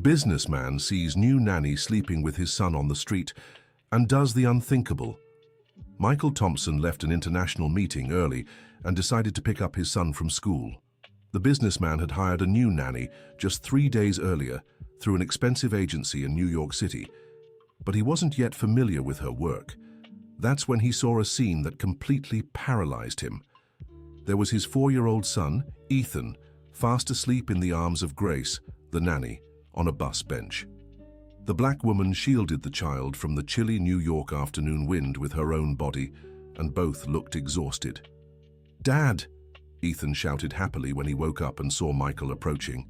Businessman sees new nanny sleeping with his son on the street and does the unthinkable. Michael Thompson left an international meeting early and decided to pick up his son from school. The businessman had hired a new nanny just 3 days earlier through an expensive agency in New York City, but he wasn't yet familiar with her work. That's when he saw a scene that completely paralyzed him. There was his 4-year-old son, Ethan, fast asleep in the arms of Grace, the nanny, on a bus bench. The black woman shielded the child from the chilly New York afternoon wind with her own body, and both looked exhausted. "Dad!" Ethan shouted happily when he woke up and saw Michael approaching.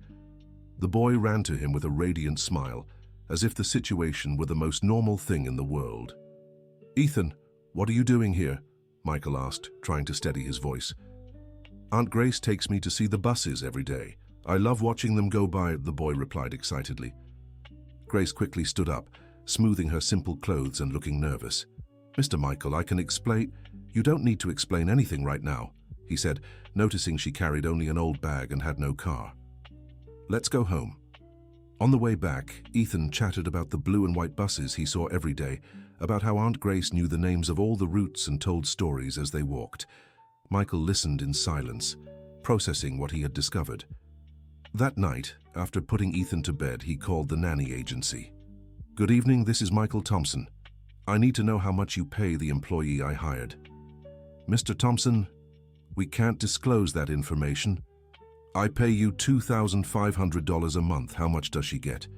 The boy ran to him with a radiant smile, as if the situation were the most normal thing in the world. "Ethan, what are you doing here?" Michael asked, trying to steady his voice. "Aunt Grace takes me to see the buses every day. I love watching them go by," the boy replied excitedly. Grace quickly stood up, smoothing her simple clothes and looking nervous. "Mr. Michael, I can explain—" "You don't need to explain anything right now," he said, noticing she carried only an old bag and had no car. "Let's go home." On the way back, Ethan chatted about the blue and white buses he saw every day, about how Aunt Grace knew the names of all the routes and told stories as they walked. Michael listened in silence, processing what he had discovered. That night, after putting Ethan to bed, he called the nanny agency. "Good evening, this is Michael Thompson. I need to know how much you pay the employee I hired." "Mr. Thompson, we can't disclose that information. I pay you $2,500 a month. How much does she get?"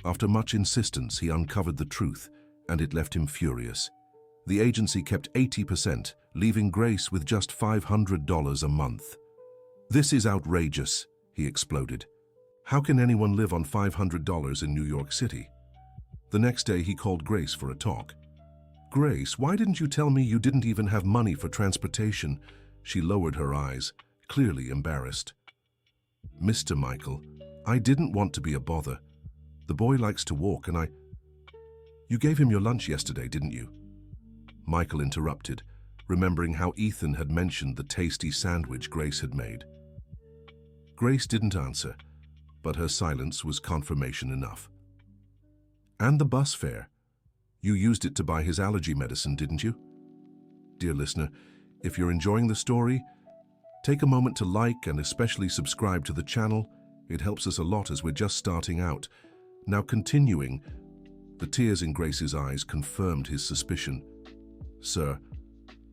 After much insistence, he uncovered the truth, and it left him furious. The agency kept 80%, leaving Grace with just $500 a month. "This is outrageous," he exploded. "How can anyone live on $500 in New York City?" The next day, he called Grace for a talk. "Grace, why didn't you tell me you didn't even have money for transportation?" She lowered her eyes, clearly embarrassed. "Mr. Michael, I didn't want to be a bother. The boy likes to walk and You gave him your lunch yesterday, didn't you?" Michael interrupted, remembering how Ethan had mentioned the tasty sandwich Grace had made. Grace didn't answer, but her silence was confirmation enough. "And the bus fare. You used it to buy his allergy medicine, didn't you?" Dear listener, if you're enjoying the story, take a moment to like and especially subscribe to the channel. It helps us a lot as we're just starting out. Now continuing, the tears in Grace's eyes confirmed his suspicion. "Sir,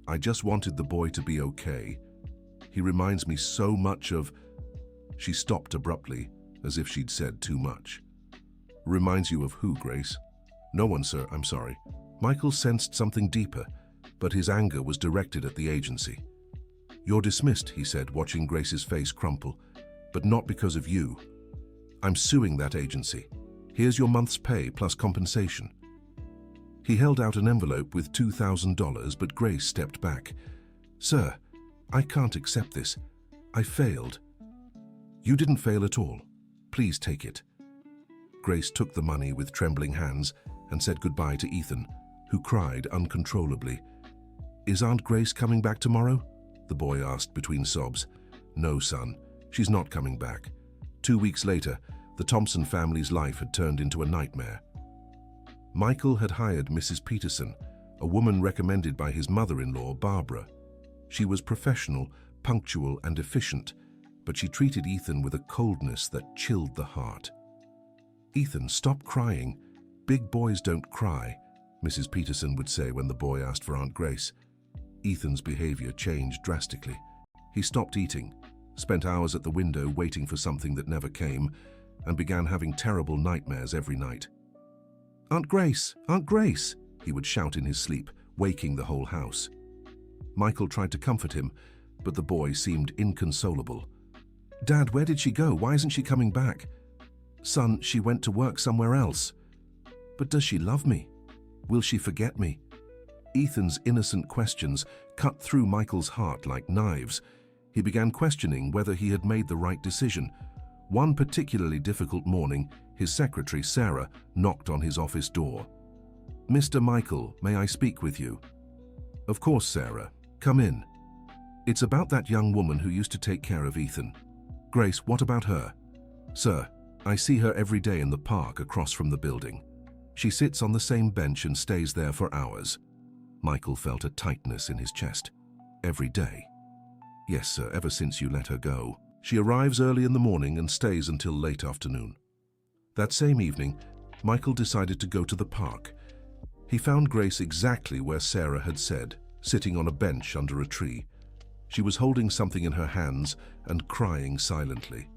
I just wanted the boy to be okay. He reminds me so much of—" She stopped abruptly, as if she'd said too much. "Reminds you of who, Grace?" "No one, sir, I'm sorry." Michael sensed something deeper, but his anger was directed at the agency. "You're dismissed," he said, watching Grace's face crumple, "but not because of you. I'm suing that agency. Here's your month's pay plus compensation." He held out an envelope with $2,000, but Grace stepped back. "Sir, I can't accept this. I failed." "You didn't fail at all. Please take it." Grace took the money with trembling hands and said goodbye to Ethan, who cried uncontrollably. "Is Aunt Grace coming back tomorrow?" the boy asked between sobs. "No, son, she's not coming back." 2 weeks later, the Thompson family's life had turned into a nightmare. Michael had hired Mrs. Peterson, a woman recommended by his mother-in-law, Barbara. She was professional, punctual, and efficient, but she treated Ethan with a coldness that chilled the heart. "Ethan, stop crying. Big boys don't cry," Mrs. Peterson would say when the boy asked for Aunt Grace. Ethan's behavior changed drastically. He stopped eating, spent hours at the window waiting for something that never came, and began having terrible nightmares every night. "Aunt Grace! Aunt Grace!" he would shout in his sleep, waking the whole house. Michael tried to comfort him, but the boy seemed inconsolable. "Dad, where did she go? Why isn't she coming back?" "Son, she went to work somewhere else." "But does she love me? Will she forget me?" Ethan's innocent questions cut through Michael's heart like knives. He began questioning whether he had made the right decision. One particularly difficult morning, his secretary, Sarah, knocked on his office door. "Mr. Michael, may I speak with you?" "Of course, Sarah. Come in." "It's about that young woman who used to take care of Ethan." "Grace, what about her?" "Sir, I see her every day in the park across from the building. She sits on the same bench and stays there for hours. Michael felt a tightness in his chest. Every day? Yes, sir, ever since you let her go. She arrives early in the morning and stays until late afternoon. That same evening, Michael decided to go to the park. He found Grace exactly where Sarah had said, sitting on a bench under a tree. She was holding something in her hands and crying silently.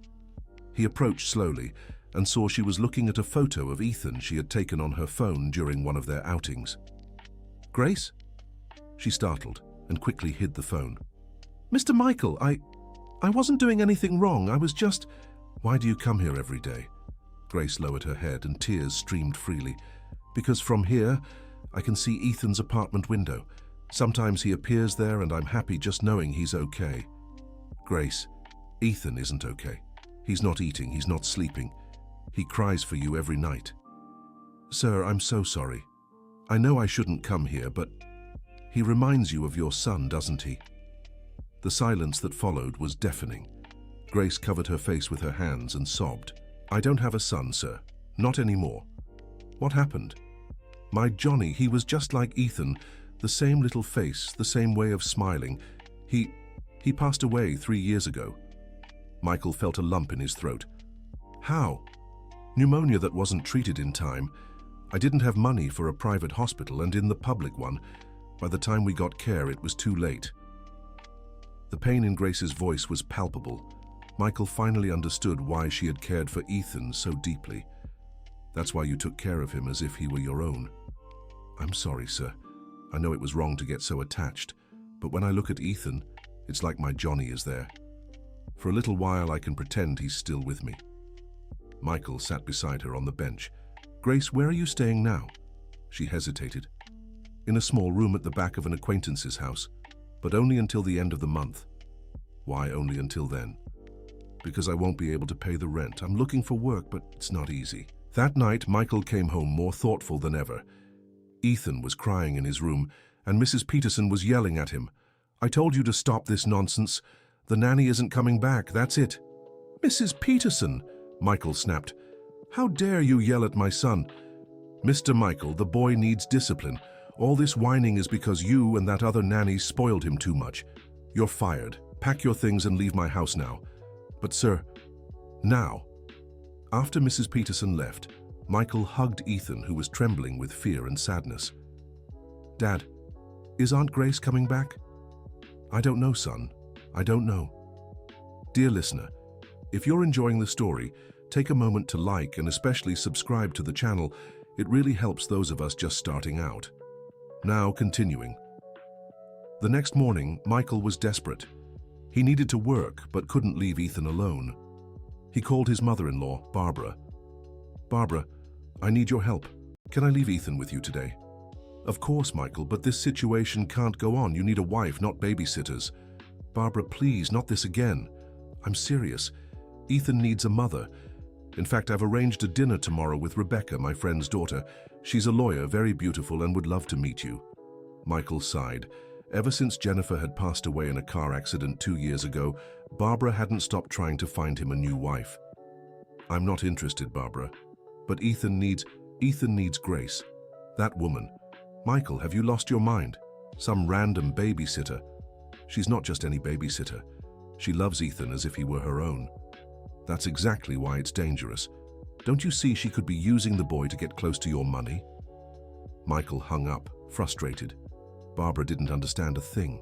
He approached slowly and saw she was looking at a photo of Ethan she had taken on her phone during one of their outings. "Grace?" She startled and quickly hid the phone. "Mr. Michael, I wasn't doing anything wrong. I was just..." "Why do you come here every day?" Grace lowered her head and tears streamed freely. "Because from here, I can see Ethan's apartment window. Sometimes he appears there and I'm happy just knowing he's okay." "Grace, Ethan isn't okay. He's not eating, he's not sleeping. He cries for you every night." "Sir, I'm so sorry. I know I shouldn't come here, but he reminds you of your son, doesn't he?" The silence that followed was deafening. Grace covered her face with her hands and sobbed. "I don't have a son, sir. Not anymore." "What happened?" "My Johnny, he was just like Ethan, the same little face, the same way of smiling. He passed away 3 years ago." Michael felt a lump in his throat. "How?" "Pneumonia that wasn't treated in time. I didn't have money for a private hospital and in the public one. By the time we got care, it was too late." The pain in Grace's voice was palpable. Michael finally understood why she had cared for Ethan so deeply. "That's why you took care of him as if he were your own." "I'm sorry, sir. I know it was wrong to get so attached, but when I look at Ethan, it's like my Johnny is there. For a little while, I can pretend he's still with me." Michael sat beside her on the bench. "Grace, where are you staying now?" She hesitated. "In a small room at the back of an acquaintance's house, but only until the end of the month." "Why only until then?" "Because I won't be able to pay the rent. I'm looking for work, but it's not easy." That night, Michael came home more thoughtful than ever. Ethan was crying in his room, and Mrs. Peterson was yelling at him. "I told you to stop this nonsense. The nanny isn't coming back, that's it." "Mrs. Peterson," Michael snapped. "How dare you yell at my son?" "Mr. Michael, the boy needs discipline. All this whining is because you and that other nanny spoiled him too much. You're fired. Pack your things and leave my house now." "But sir..." "Now." After Mrs. Peterson left, Michael hugged Ethan, who was trembling with fear and sadness. "Dad, is Aunt Grace coming back?" "I don't know, son. I don't know." Dear listener, if you're enjoying the story, take a moment to like and especially subscribe to the channel. It really helps those of us just starting out. Now, continuing. The next morning, Michael was desperate. He needed to work, but couldn't leave Ethan alone. He called his mother-in-law, Barbara. "Barbara, I need your help. Can I leave Ethan with you today?" "Of course, Michael, but this situation can't go on. You need a wife, not babysitters." "Barbara, please, not this again. I'm serious. Ethan needs a mother. In fact, I've arranged a dinner tomorrow with Rebecca, my friend's daughter. She's a lawyer, very beautiful, and would love to meet you." Michael sighed. Ever since Jennifer had passed away in a car accident 2 years ago, Barbara hadn't stopped trying to find him a new wife. "I'm not interested, Barbara. But Ethan needs Grace. That woman. Michael, have you lost your mind? Some random babysitter." "She's not just any babysitter. She loves Ethan as if he were her own. That's exactly why it's dangerous. Don't you see she could be using the boy to get close to your money?" Michael hung up, frustrated. Barbara didn't understand a thing.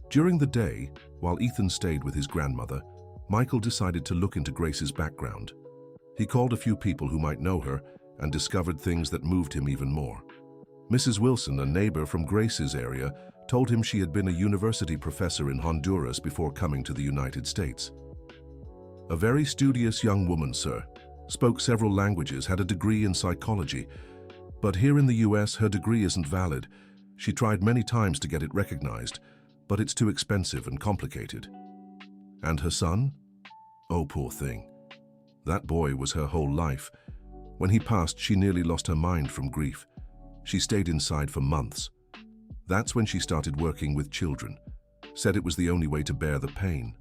During the day, while Ethan stayed with his grandmother, Michael decided to look into Grace's background. He called a few people who might know her and discovered things that moved him even more. Mrs. Wilson, a neighbor from Grace's area, told him she had been a university professor in Honduras before coming to the United States. "A very studious young woman, sir. Spoke several languages, had a degree in psychology. But here in the US, her degree isn't valid. She tried many times to get it recognized, but it's too expensive and complicated." "And her son?" "Oh, poor thing. That boy was her whole life. When he passed, she nearly lost her mind from grief. She stayed inside for months. That's when she started working with children. Said it was the only way to bear the pain."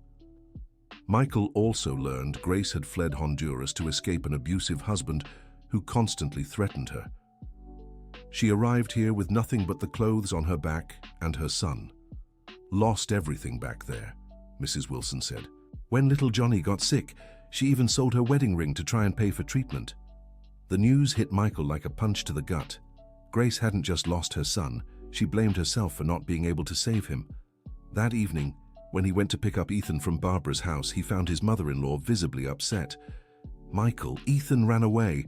Michael also learned Grace had fled Honduras to escape an abusive husband who constantly threatened her. She arrived here with nothing but the clothes on her back and her son. Lost everything back there, Mrs. Wilson said. When little Johnny got sick, she even sold her wedding ring to try and pay for treatment. The news hit Michael like a punch to the gut. Grace hadn't just lost her son, she blamed herself for not being able to save him. That evening, when he went to pick up Ethan from Barbara's house, he found his mother-in-law visibly upset. Michael, Ethan ran away.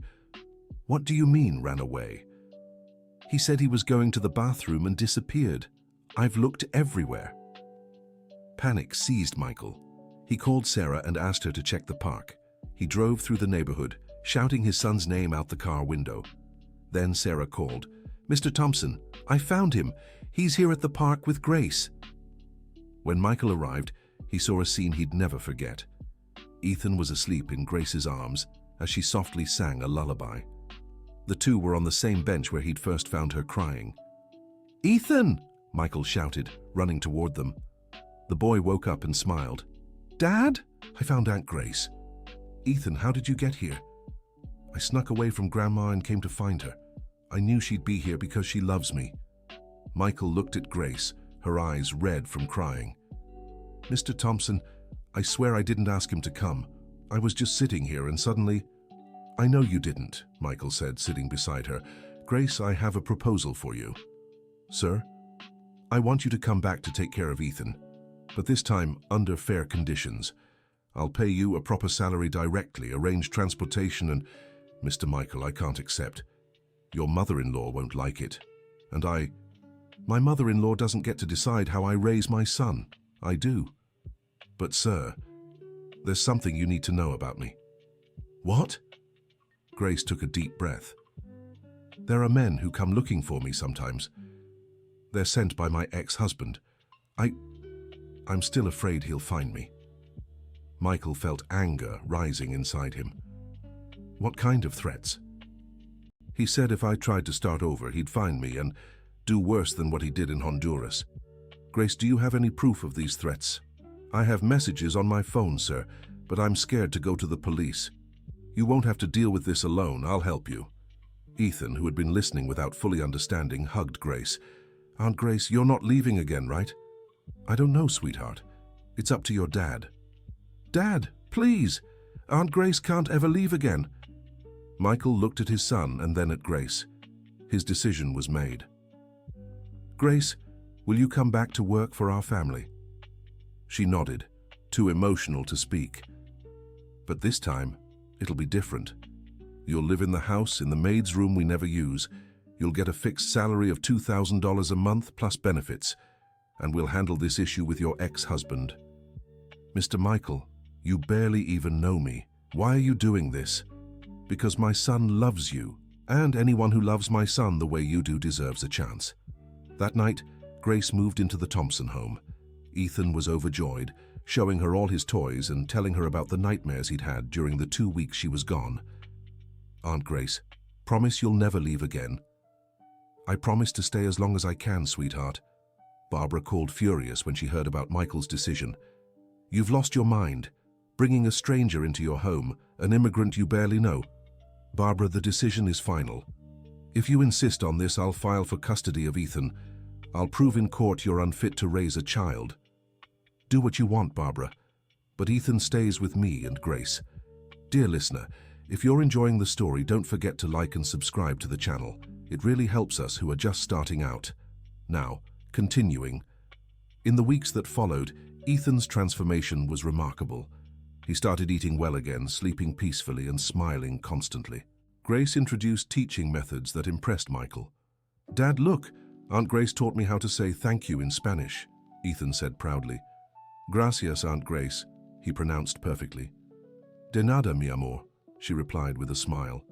What do you mean, ran away? He said he was going to the bathroom and disappeared. I've looked everywhere. Panic seized Michael. He called Sarah and asked her to check the park. He drove through the neighborhood, shouting his son's name out the car window. Then Sarah called, "Mr. Thompson, I found him. He's here at the park with Grace." When Michael arrived, he saw a scene he'd never forget. Ethan was asleep in Grace's arms as she softly sang a lullaby. The two were on the same bench where he'd first found her crying. "Ethan!" Michael shouted, running toward them. The boy woke up and smiled. "Dad? I found Aunt Grace." "Ethan, how did you get here?" "I snuck away from Grandma and came to find her. I knew she'd be here because she loves me." Michael looked at Grace, her eyes red from crying. "Mr. Thompson, I swear I didn't ask him to come. I was just sitting here and suddenly—" "I know you didn't," Michael said, sitting beside her. "Grace, I have a proposal for you." "Sir?" "I want you to come back to take care of Ethan, but this time under fair conditions. I'll pay you a proper salary directly, arrange transportation and—" "Mr. Michael, I can't accept. Your mother-in-law won't like it. And my mother-in-law doesn't get to decide how I raise my son. I do. But sir, there's something you need to know about me." "What?" Grace took a deep breath. "There are men who come looking for me sometimes. They're sent by my ex-husband. I'm still afraid he'll find me." Michael felt anger rising inside him. "What kind of threats?" "He said if I tried to start over, he'd find me and do worse than what he did in Honduras." "Grace, do you have any proof of these threats?" "I have messages on my phone, sir, but I'm scared to go to the police." "You won't have to deal with this alone. I'll help you." Ethan, who had been listening without fully understanding, hugged Grace. "Aunt Grace, you're not leaving again, right?" "I don't know, sweetheart. It's up to your dad." "Dad, please! Aunt Grace can't ever leave again." Michael looked at his son and then at Grace. His decision was made. "Grace, will you come back to work for our family?" She nodded, too emotional to speak. "But this time, it'll be different. You'll live in the house in the maid's room we never use. You'll get a fixed salary of $2,000 a month plus benefits, and we'll handle this issue with your ex-husband." "Mr. Michael, you barely even know me. Why are you doing this?" "Because my son loves you, and anyone who loves my son the way you do deserves a chance." That night, Grace moved into the Thompson home. Ethan was overjoyed, showing her all his toys and telling her about the nightmares he'd had during the 2 weeks she was gone. "Aunt Grace, promise you'll never leave again." "I promise to stay as long as I can, sweetheart." Barbara called furious when she heard about Michael's decision. "You've lost your mind, bringing a stranger into your home, an immigrant you barely know." "Barbara, the decision is final. If you insist on this, I'll file for custody of Ethan. I'll prove in court you're unfit to raise a child." "Do what you want, Barbara, but Ethan stays with me and Grace." Dear listener, if you're enjoying the story, don't forget to like and subscribe to the channel. It really helps us who are just starting out. Now, continuing. In the weeks that followed, Ethan's transformation was remarkable. He started eating well again, sleeping peacefully and smiling constantly. Grace introduced teaching methods that impressed Michael. "Dad, look! Aunt Grace taught me how to say thank you in Spanish," Ethan said proudly. "Gracias, Aunt Grace," he pronounced perfectly. "De nada, mi amor," she replied with a smile.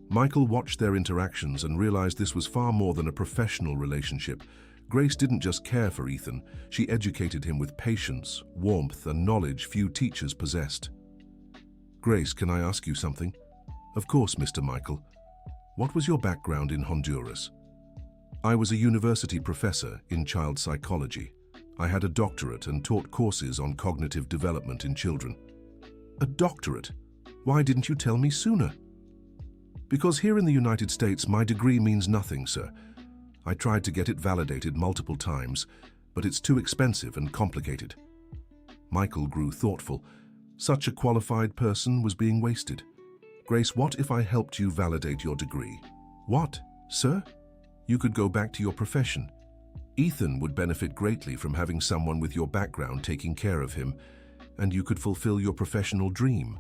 Michael watched their interactions and realized this was far more than a professional relationship. Grace didn't just care for Ethan, she educated him with patience, warmth, and knowledge few teachers possessed. "Grace, can I ask you something?" "Of course, Mr. Michael. What was your background in Honduras?" "I was a university professor in child psychology." I had a doctorate and taught courses on cognitive development in children. A doctorate? Why didn't you tell me sooner? Because here in the United States, my degree means nothing, sir. I tried to get it validated multiple times, but it's too expensive and complicated. Michael grew thoughtful. Such a qualified person was being wasted. Grace, what if I helped you validate your degree? What, sir? You could go back to your profession. Ethan would benefit greatly from having someone with your background taking care of him, and you could fulfill your professional dream.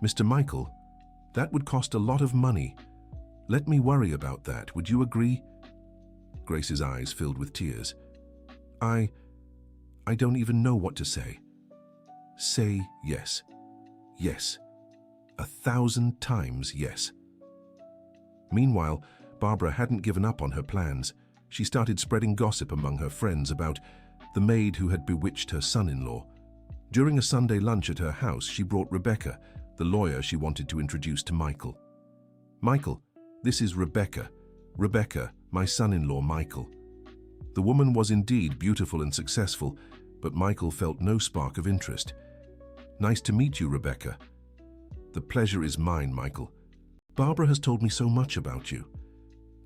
Mr. Michael, that would cost a lot of money. Let me worry about that. Would you agree? Grace's eyes filled with tears. I don't even know what to say. Say yes. Yes. 1,000 times yes. Meanwhile, Barbara hadn't given up on her plans. She started spreading gossip among her friends about the maid who had bewitched her son-in-law. During a Sunday lunch at her house, she brought Rebecca, the lawyer she wanted to introduce to Michael. Michael, this is Rebecca. Rebecca, my son-in-law Michael. The woman was indeed beautiful and successful, but Michael felt no spark of interest. Nice to meet you, Rebecca. The pleasure is mine, Michael. Barbara has told me so much about you.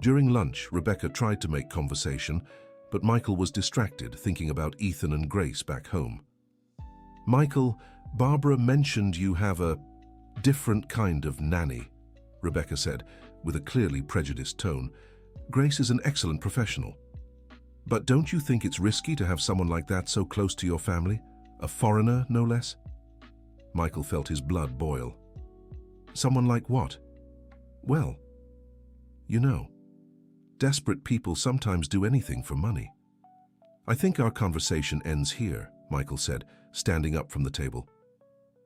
During lunch, Rebecca tried to make conversation, but Michael was distracted, thinking about Ethan and Grace back home. Michael, Barbara mentioned you have a different kind of nanny, Rebecca said, with a clearly prejudiced tone. Grace is an excellent professional. But don't you think it's risky to have someone like that so close to your family? A foreigner, no less? Michael felt his blood boil. Someone like what? Well, you know, desperate people sometimes do anything for money. I think our conversation ends here, Michael said, standing up from the table.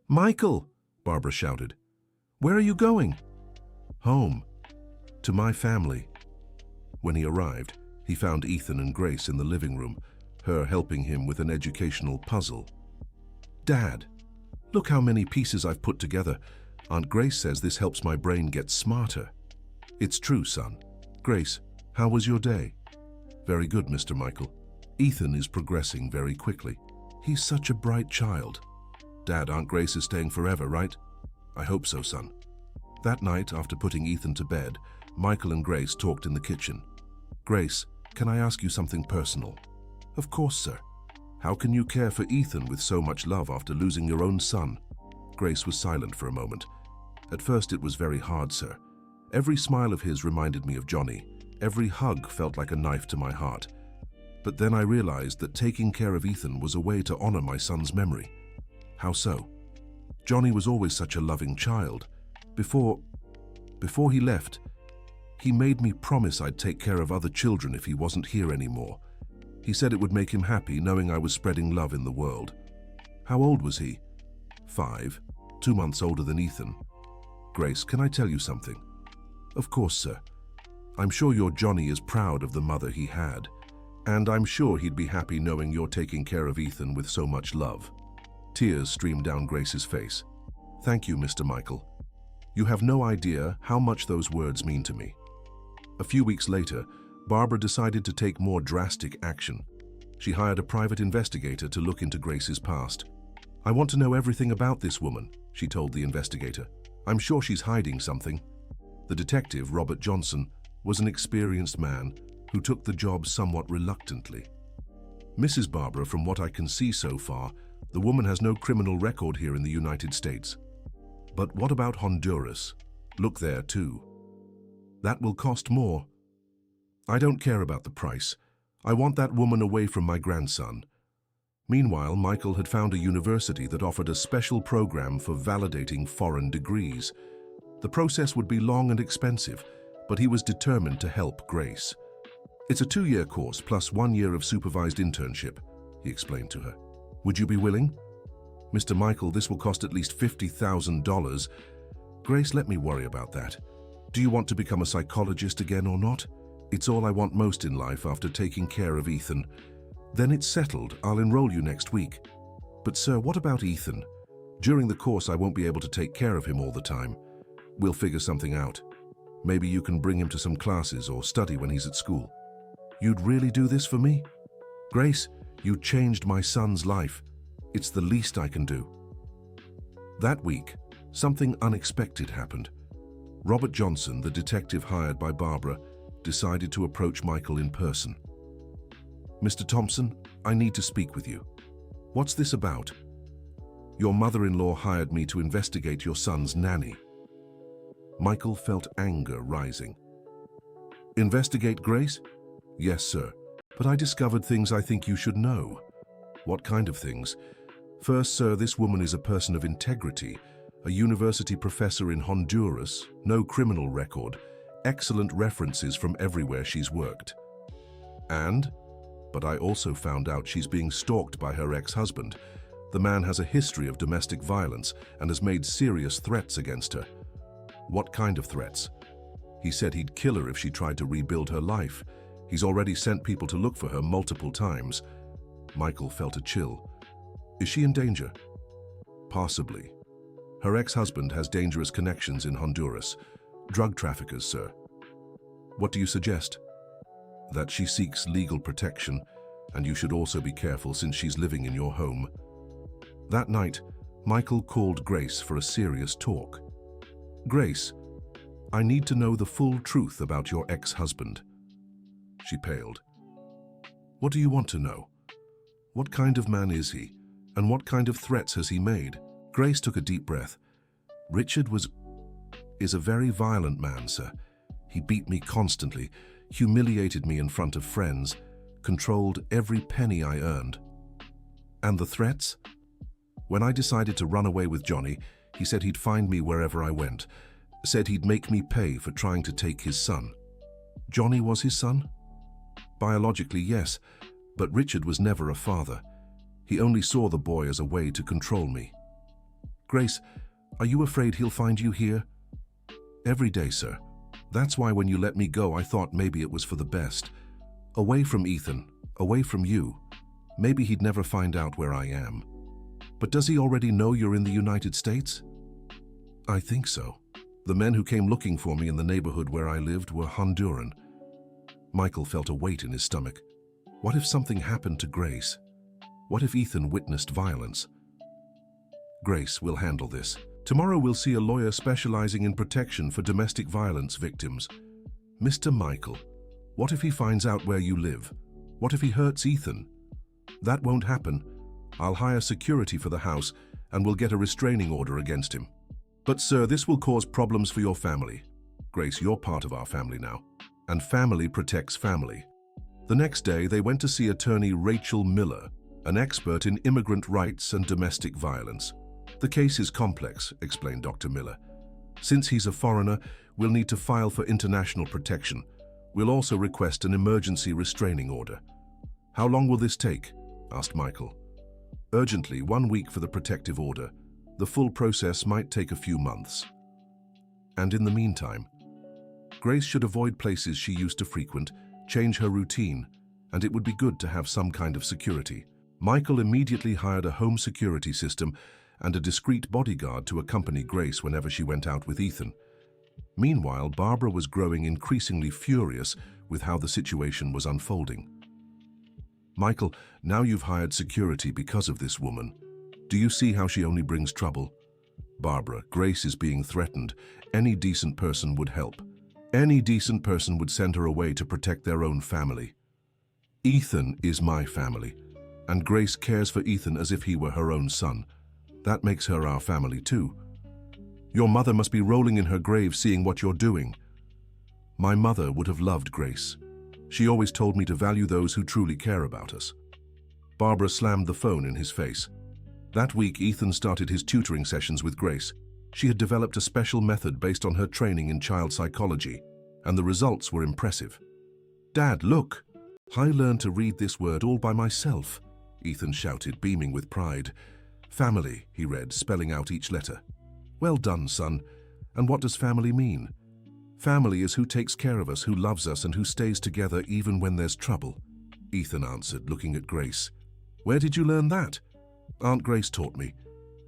Michael, Barbara shouted. Where are you going? Home. To my family. When he arrived, he found Ethan and Grace in the living room, her helping him with an educational puzzle. Dad, look how many pieces I've put together. Aunt Grace says this helps my brain get smarter. It's true, son. Grace, how was your day? Very good, Mr. Michael. Ethan is progressing very quickly. He's such a bright child. Dad, Aunt Grace is staying forever, right? I hope so, son. That night, after putting Ethan to bed, Michael and Grace talked in the kitchen. Grace, can I ask you something personal? Of course, sir. How can you care for Ethan with so much love after losing your own son? Grace was silent for a moment. At first it was very hard, sir. Every smile of his reminded me of Johnny. Every hug felt like a knife to my heart. But then I realized that taking care of Ethan was a way to honor my son's memory. How so? Johnny was always such a loving child. Before he left, he made me promise I'd take care of other children if he wasn't here anymore. He said it would make him happy knowing I was spreading love in the world. How old was he? 5, 2 months older than Ethan. Grace, can I tell you something? Of course, sir. I'm sure your Johnny is proud of the mother he had, and I'm sure he'd be happy knowing you're taking care of Ethan with so much love. Tears streamed down Grace's face. Thank you, Mr. Michael. You have no idea how much those words mean to me. A few weeks later, Barbara decided to take more drastic action. She hired a private investigator to look into Grace's past. I want to know everything about this woman, she told the investigator. I'm sure she's hiding something. The detective, Robert Johnson, was an experienced man who took the job somewhat reluctantly. Mrs. Barbara, from what I can see so far, the woman has no criminal record here in the United States. But what about Honduras? Look there too. That will cost more. I don't care about the price. I want that woman away from my grandson. Meanwhile, Michael had found a university that offered a special program for validating foreign degrees. The process would be long and expensive, but he was determined to help Grace. It's a 2-year course plus 1 year of supervised internship, he explained to her. Would you be willing? Mr. Michael, this will cost at least $50,000. Grace, let me worry about that. Do you want to become a psychologist again or not? It's all I want most in life after taking care of Ethan. Then it's settled. I'll enroll you next week. But sir, what about Ethan? During the course, I won't be able to take care of him all the time. We'll figure something out. Maybe you can bring him to some classes or study when he's at school. You'd really do this for me? Grace, You changed my son's life. It's the least I can do." That week, something unexpected happened. Robert Johnson, the detective hired by Barbara, decided to approach Michael in person. "Mr. Thompson, I need to speak with you." "What's this about?" "Your mother-in-law hired me to investigate your son's nanny." Michael felt anger rising. "Investigate Grace?" "Yes, sir. But I discovered things I think you should know." "What kind of things?" "First, sir, this woman is a person of integrity, a university professor in Honduras, no criminal record, excellent references from everywhere she's worked." "And?" "But I also found out she's being stalked by her ex-husband. The man has a history of domestic violence and has made serious threats against her." "What kind of threats?" "He said he'd kill her if she tried to rebuild her life. He's already sent people to look for her multiple times." Michael felt a chill. "Is she in danger?" "Possibly. Her ex-husband has dangerous connections in Honduras. Drug traffickers, sir." "What do you suggest?" "That she seeks legal protection, and you should also be careful since she's living in your home." That night, Michael called Grace for a serious talk. "Grace, I need to know the full truth about your ex-husband." She paled. "What do you want to know? What kind of man is he, and what kind of threats has he made?" Grace took a deep breath. "Richard is a very violent man, sir. He beat me constantly, humiliated me in front of friends, controlled every penny I earned." "And the threats?" "When I decided to run away with Johnny, he said he'd find me wherever I went, said he'd make me pay for trying to take his son." "Johnny was his son?" "Biologically, yes, but Richard was never a father. He only saw the boy as a way to control me." "Grace, are you afraid he'll find you here?" "Every day, sir. That's why when you let me go, I thought maybe it was for the best. Away from Ethan, away from you. Maybe he'd never find out where I am." "But does he already know you're in the United States?" "I think so. The men who came looking for me in the neighborhood where I lived were Honduran." Michael felt a weight in his stomach. What if something happened to Grace? What if Ethan witnessed violence? "Grace will handle this. Tomorrow we'll see a lawyer specializing in protection for domestic violence victims." "Mr. Michael, what if he finds out where you live? What if he hurts Ethan?" "That won't happen. I'll hire security for the house and we'll get a restraining order against him." "But sir, this will cause problems for your family." "Grace, you're part of our family now, and family protects family." The next day, they went to see attorney Rachel Miller, an expert in immigrant rights and domestic violence. "The case is complex," explained Dr. Miller. "Since he's a foreigner, we'll need to file for international protection. We'll also request an emergency restraining order." "How long will this take?" asked Michael. "Urgently, 1 week for the protective order. The full process might take a few months." "And in the meantime?" "Grace should avoid places she used to frequent, change her routine, and it would be good to have some kind of security." Michael immediately hired a home security system and a discreet bodyguard to accompany Grace whenever she went out with Ethan. Meanwhile, Barbara was growing increasingly furious with how the situation was unfolding. "Michael, now you've hired security because of this woman. Do you see how she only brings trouble?" "Barbara, Grace is being threatened. Any decent person would help. Any decent person would send her away to protect their own family. Ethan is my family, and Grace cares for Ethan as if he were her own son. That makes her our family too. Your mother must be rolling in her grave seeing what you're doing." "My mother would have loved Grace. She always told me to value those who truly care about us." Barbara slammed the phone in his face. That week, Ethan started his tutoring sessions with Grace. She had developed a special method based on her training in child psychology, and the results were impressive. "Dad, look! I learned to read this word all by myself," Ethan shouted, beaming with pride. "Family," he read, spelling out each letter. "Well done, son. And what does family mean?" "Family is who takes care of us, who loves us, and who stays together even when there's trouble," Ethan answered, looking at Grace. "Where did you learn that?" "Aunt Grace taught me.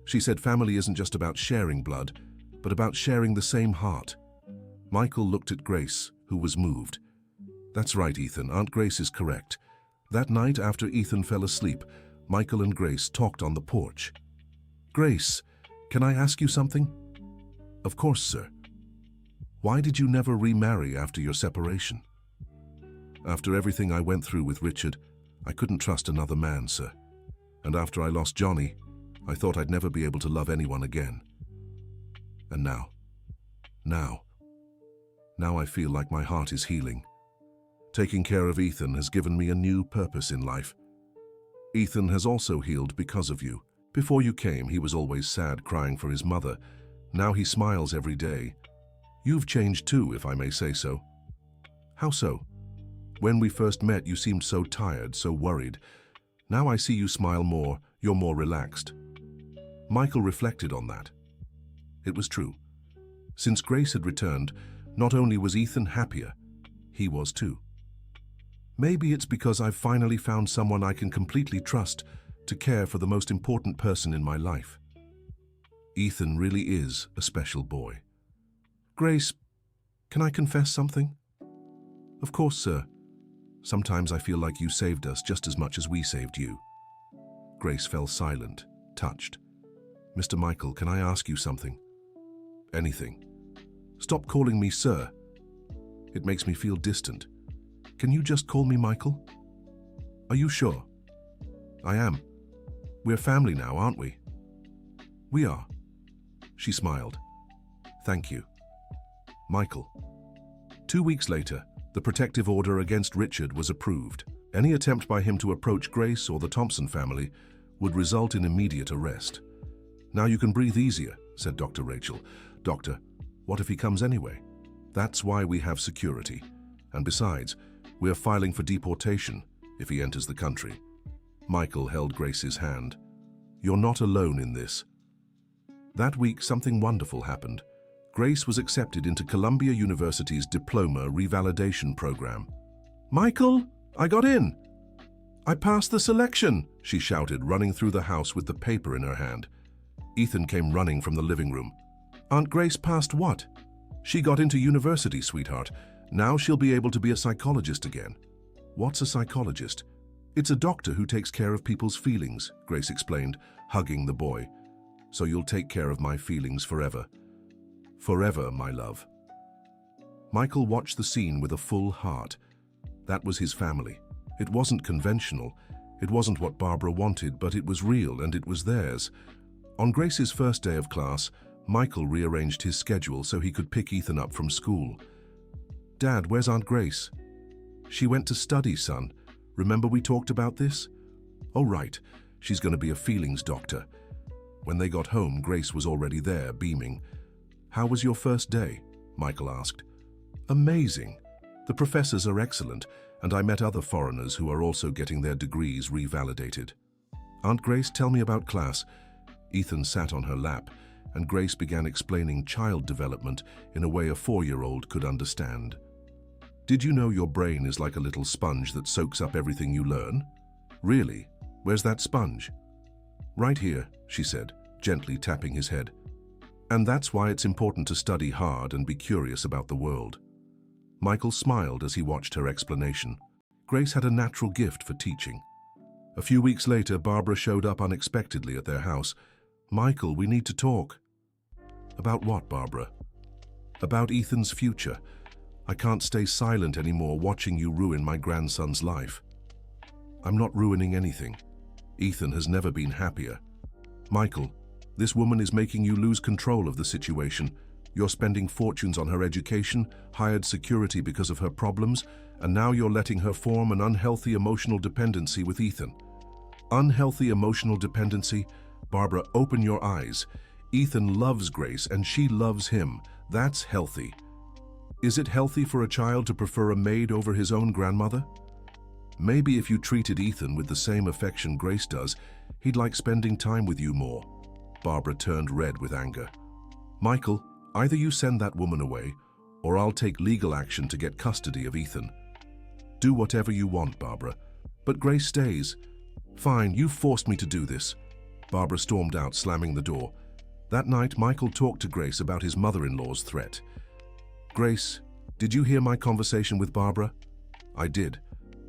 She said family isn't just about sharing blood, but about sharing the same heart." Michael looked at Grace, who was moved. "That's right, Ethan. Aunt Grace is correct. That night, after Ethan fell asleep, Michael and Grace talked on the porch. "Grace, can I ask you something?" "Of course, sir." "Why did you never remarry after your separation?" "After everything I went through with Richard, I couldn't trust another man, sir. And after I lost Johnny, I thought I'd never be able to love anyone again. And now I feel like my heart is healing. Taking care of Ethan has given me a new purpose in life. Ethan has also healed because of you. Before you came, he was always sad, crying for his mother. Now he smiles every day. You've changed too, if I may say so." "How so?" "When we first met, you seemed so tired, so worried. Now I see you smile more, you're more relaxed." Michael reflected on that. It was true. Since Grace had returned, not only was Ethan happier, he was too. "Maybe it's because I've finally found someone I can completely trust to care for the most important person in my life. Ethan really is a special boy." "Grace, can I confess something?" "Of course, sir. Sometimes I feel like you saved us just as much as we saved you." Grace fell silent, touched. "Mr. Michael, can I ask you something?" "Anything." "Stop calling me sir. It makes me feel distant. Can you just call me Michael?" "Are you sure?" "I am. We're family now, aren't we?" "We are." She smiled. "Thank you." Michael. 2 weeks later, the protective order against Richard was approved. Any attempt by him to approach Grace or the Thompson family would result in immediate arrest. "Now you can breathe easier," said Dr. Rachel. "Doctor, what if he comes anyway?" "That's why we have security. And besides, we're filing for deportation if he enters the country." Michael held Grace's hand. "You're not alone in this." That week, something wonderful happened. Grace was accepted into Columbia University's Diploma Revalidation Program. "Michael, I got in! I passed the selection!" she shouted, running through the house with the paper in her hand. Ethan came running from the living room. "Aunt Grace passed what?" "She got into university, sweetheart. Now she'll be able to be a psychologist again." "What's a psychologist?" "It's a doctor who takes care of people's feelings," Grace explained, hugging the boy. "So you'll take care of my feelings forever." "Forever, my love." Michael watched the scene with a full heart. That was his family. It wasn't conventional. It wasn't what Barbara wanted, but it was real and it was theirs. On Grace's first day of class, Michael rearranged his schedule so he could pick Ethan up from school. "Dad, where's Aunt Grace?" "She went to study, son. Remember we talked about this?" "Oh, right. She's going to be a feelings doctor." When they got home, Grace was already there, beaming. "How was your first day?" Michael asked. "Amazing. The professors are excellent, and I met other foreigners who are also getting their degrees revalidated." "Aunt Grace, tell me about class." Ethan sat on her lap, and Grace began explaining child development in a way a 4-year-old could understand. "Did you know your brain is like a little sponge that soaks up everything you learn?" "Really? Where's that sponge?" "Right here," she said, gently tapping his head. "And that's why it's important to study hard and be curious about the world." Michael smiled as he watched her explanation. Grace had a natural gift for teaching. A few weeks later, Barbara showed up unexpectedly at their house. "Michael, we need to talk." "About what, Barbara?" "About Ethan's future. I can't stay silent anymore watching you ruin my grandson's life." "I'm not ruining anything. Ethan has never been happier." "Michael, this woman is making you lose control of the situation. You're spending fortunes on her education, hired security because of her problems, and now you're letting her form an unhealthy emotional dependency with Ethan." "Unhealthy emotional dependency? Barbara, open your eyes. Ethan loves Grace and she loves him. That's healthy. Is it healthy for a child to prefer a maid over his own grandmother? Maybe if you treated Ethan with the same affection Grace does, he'd like spending time with you more." Barbara turned red with anger. "Michael, either you send that woman away, or I'll take legal action to get custody of Ethan." "Do whatever you want, Barbara. But Grace stays." "Fine, you forced me to do this." Barbara stormed out, slamming the door. That night, Michael talked to Grace about his mother-in-law's threat. "Grace, did you hear my conversation with Barbara?" "I did."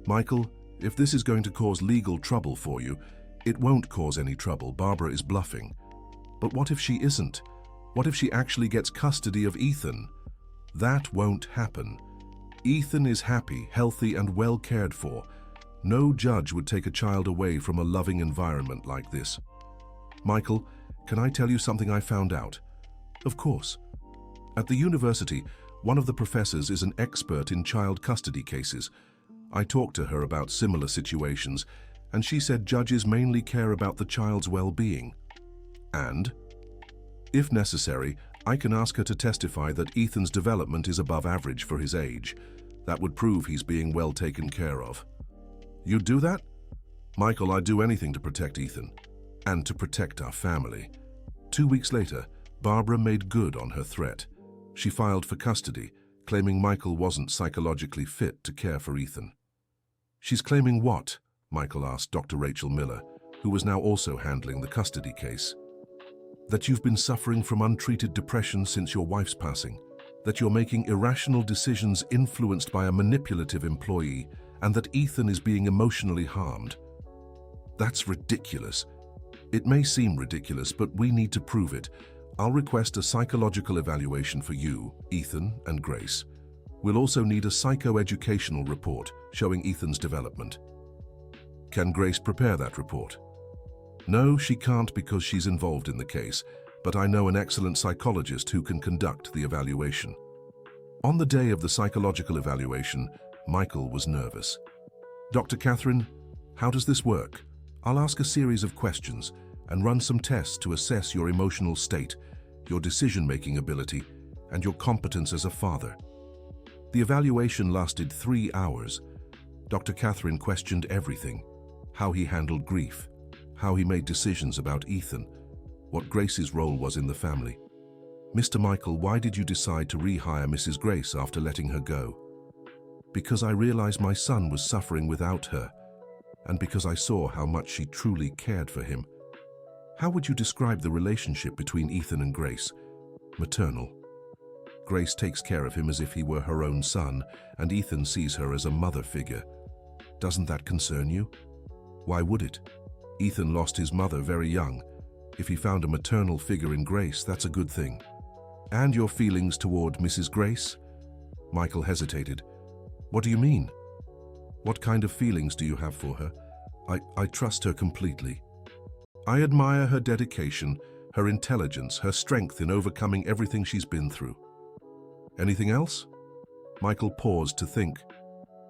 "Michael, If this is going to cause legal trouble for you, it won't cause any trouble. Barbara is bluffing. But what if she isn't? What if she actually gets custody of Ethan? That won't happen. Ethan is happy, healthy, and well cared for. No judge would take a child away from a loving environment like this. Michael, can I tell you something I found out? Of course. At the university, one of the professors is an expert in child custody cases. I talked to her about similar situations, and she said judges mainly care about the child's well-being. And, if necessary, I can ask her to testify that Ethan's development is above average for his age. That would prove he's being well taken care of. You'd do that? Michael, I'd do anything to protect Ethan, and to protect our family. 2 weeks later, Barbara made good on her threat. She filed for custody, claiming Michael wasn't psychologically fit to care for Ethan. She's claiming what? Michael asked Dr. Rachel Miller, who was now also handling the custody case. That you've been suffering from untreated depression since your wife's passing, that you're making irrational decisions influenced by a manipulative employee, and that Ethan is being emotionally harmed. That's ridiculous. It may seem ridiculous, but we need to prove it. I'll request a psychological evaluation for you, Ethan, and Grace. We'll also need a psychoeducational report showing Ethan's development. Can Grace prepare that report? No, she can't because she's involved in the case, but I know an excellent psychologist who can conduct the evaluation. On the day of the psychological evaluation, Michael was nervous. Dr. Catherine, how does this work? I'll ask a series of questions and run some tests to assess your emotional state, your decision-making ability, and your competence as a father. The evaluation lasted 3 hours. Dr. Catherine questioned everything: how he handled grief, how he made decisions about Ethan, what Grace's role was in the family. Mr. Michael, why did you decide to rehire Mrs. Grace after letting her go? Because I realized my son was suffering without her, and because I saw how much she truly cared for him. How would you describe the relationship between Ethan and Grace? Maternal. Grace takes care of him as if he were her own son, and Ethan sees her as a mother figure. Doesn't that concern you? Why would it? Ethan lost his mother very young. If he found a maternal figure in Grace, that's a good thing. And your feelings toward Mrs. Grace? Michael hesitated. What do you mean? What kind of feelings do you have for her? I trust her completely. I admire her dedication, her intelligence, her strength in overcoming everything she's been through. Anything else? Michael paused to think.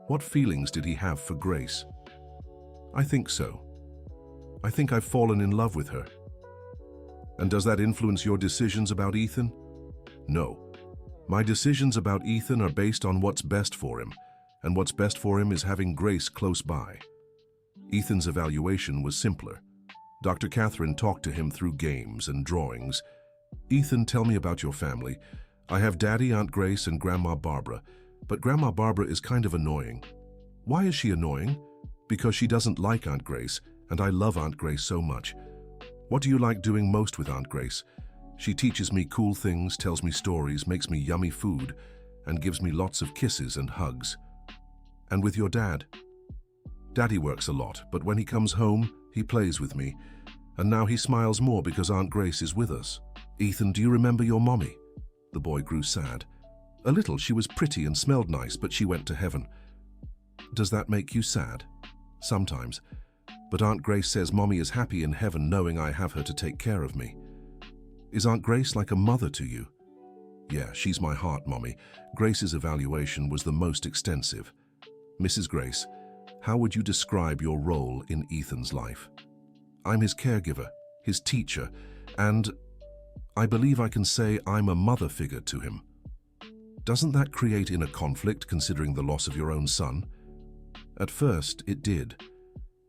What feelings did he have for Grace? I think so. I think I've fallen in love with her. And does that influence your decisions about Ethan? No. My decisions about Ethan are based on what's best for him, and what's best for him is having Grace close by. Ethan's evaluation was simpler. Dr. Catherine talked to him through games and drawings. Ethan, tell me about your family. I have Daddy, Aunt Grace, and Grandma Barbara, but Grandma Barbara is kind of annoying. Why is she annoying? Because she doesn't like Aunt Grace, and I love Aunt Grace so much. What do you like doing most with Aunt Grace? She teaches me cool things, tells me stories, makes me yummy food, and gives me lots of kisses and hugs. And with your dad? Daddy works a lot, but when he comes home, he plays with me, and now he smiles more because Aunt Grace is with us. Ethan, do you remember your mommy? The boy grew sad. A little. She was pretty and smelled nice, but she went to heaven. Does that make you sad? Sometimes. But Aunt Grace says Mommy is happy in heaven knowing I have her to take care of me. Is Aunt Grace like a mother to you? Yeah, she's my heart, Mommy. Grace's evaluation was the most extensive. Mrs. Grace, how would you describe your role in Ethan's life? I'm his caregiver, his teacher, and I believe I can say I'm a mother figure to him. Doesn't that create inner conflict considering the loss of your own son? At first, it did.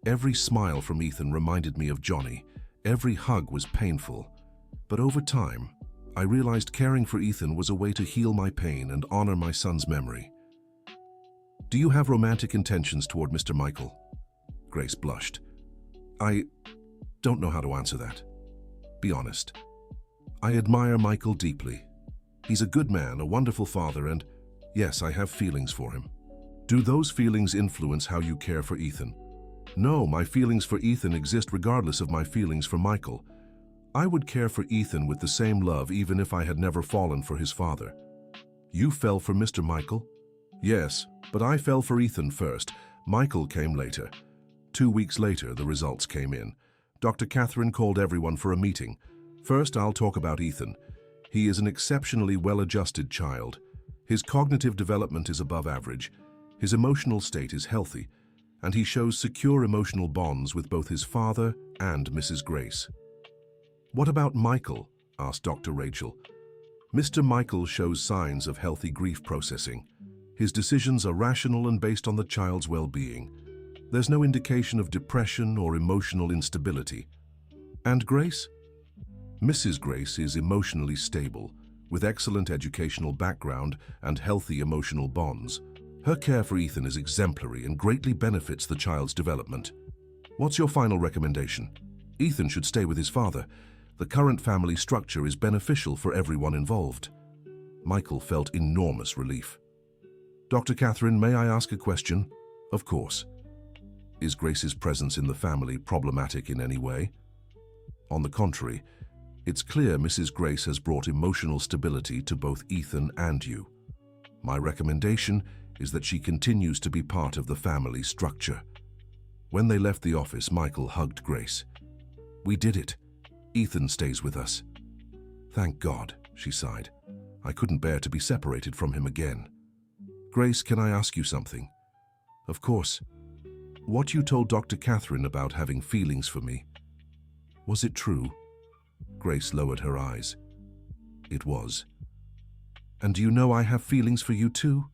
Every smile from Ethan reminded me of Johnny. Every hug was painful. But over time, I realized caring for Ethan was a way to heal my pain and honor my son's memory. Do you have romantic intentions toward Mr. Michael? Grace blushed. I don't know how to answer that. Be honest. I admire Michael deeply. He's a good man, a wonderful father, and yes, I have feelings for him. Do those feelings influence how you care for Ethan? No, my feelings for Ethan exist regardless of my feelings for Michael. I would care for Ethan with the same love even if I had never fallen for his father. You fell for Mr. Michael? Yes, but I fell for Ethan first. Michael came later. 2 weeks later, the results came in. Dr. Catherine called everyone for a meeting. First, I'll talk about Ethan. He is an exceptionally well-adjusted child. His cognitive development is above average. His emotional state is healthy, and he shows secure emotional bonds with both his father and Mrs. Grace. What about Michael? Asked Dr. Rachel. Mr. Michael shows signs of healthy grief processing. His decisions are rational and based on the child's well-being. There's no indication of depression or emotional instability. And Grace? Mrs. Grace is emotionally stable, with excellent educational background and healthy emotional bonds. Her care for Ethan is exemplary and greatly benefits the child's development. What's your final recommendation? Ethan should stay with his father. The current family structure is beneficial for everyone involved. Michael felt enormous relief. Dr. Catherine, may I ask a question? Of course. Is Grace's presence in the family problematic in any way? On the contrary, it's clear Mrs. Grace has brought emotional stability to both Ethan and you. My recommendation is that she continues to be part of the family structure. When they left the office, Michael hugged Grace. We did it. Ethan stays with us. Thank God, she sighed. I couldn't bear to be separated from him again. Grace, can I ask you something? Of course. What you told Dr. Catherine about having feelings for me, was it true? Grace lowered her eyes. It was. And do you know I have feelings for you too?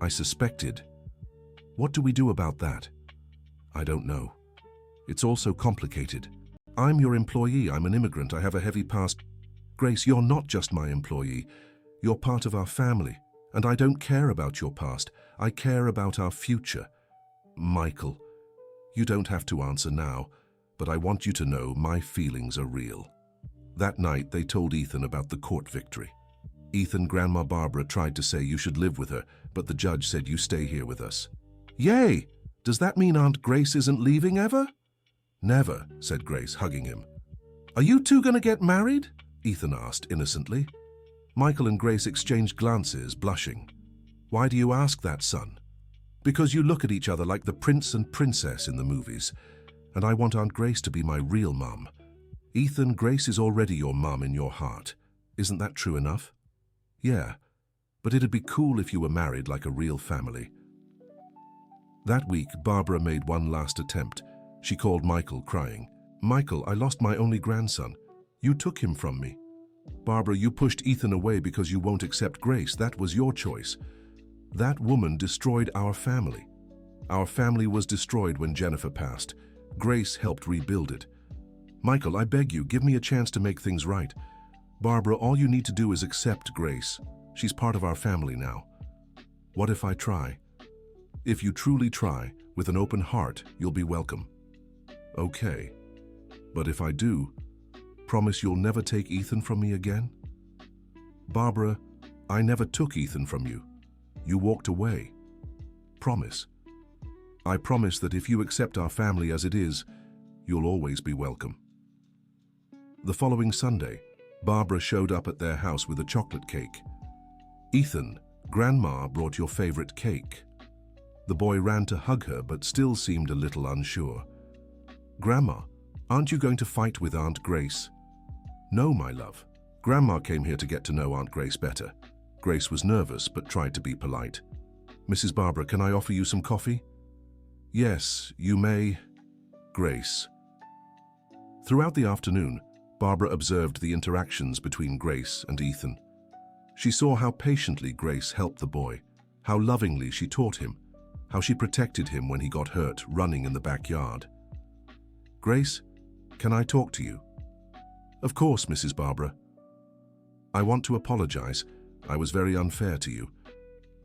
I suspected. What do we do about that? I don't know. It's all so complicated. I'm your employee. I'm an immigrant. I have a heavy past. Grace, you're not just my employee. You're part of our family. And I don't care about your past. I care about our future. Michael, you don't have to answer now, but I want you to know my feelings are real. That night, they told Ethan about the court victory. Ethan, Grandma Barbara tried to say you should live with her, but the judge said you stay here with us. Yay! Does that mean Aunt Grace isn't leaving ever? Never, said Grace, hugging him. Are you two going to get married? Ethan asked innocently. Michael and Grace exchanged glances, blushing. Why do you ask that, son? Because you look at each other like the prince and princess in the movies, and I want Aunt Grace to be my real mum. Ethan, Grace is already your mum in your heart. Isn't that true enough? Yeah, but it'd be cool if you were married like a real family. That week, Barbara made one last attempt. She called Michael, crying. Michael, I lost my only grandson. You took him from me. Barbara, you pushed Ethan away because you won't accept Grace. That was your choice. That woman destroyed our family. Our family was destroyed when Jennifer passed. Grace helped rebuild it. Michael, I beg you, give me a chance to make things right. Barbara, all you need to do is accept Grace. She's part of our family now. What if I try? If you truly try, with an open heart, you'll be welcome. Okay. But if I do, promise you'll never take Ethan from me again? Barbara, I never took Ethan from you. You walked away. Promise. I promise that if you accept our family as it is, you'll always be welcome. The following Sunday, Barbara showed up at their house with a chocolate cake. Ethan, Grandma brought your favorite cake. The boy ran to hug her but still seemed a little unsure. Grandma, aren't you going to fight with Aunt Grace? No, my love. Grandma came here to get to know Aunt Grace better. Grace was nervous but tried to be polite. Mrs. Barbara, can I offer you some coffee? Yes, you may. Grace. Throughout the afternoon, Barbara observed the interactions between Grace and Ethan. She saw how patiently Grace helped the boy, how lovingly she taught him, how she protected him when he got hurt running in the backyard. Grace, can I talk to you? Of course, Mrs. Barbara. I want to apologize. I was very unfair to you.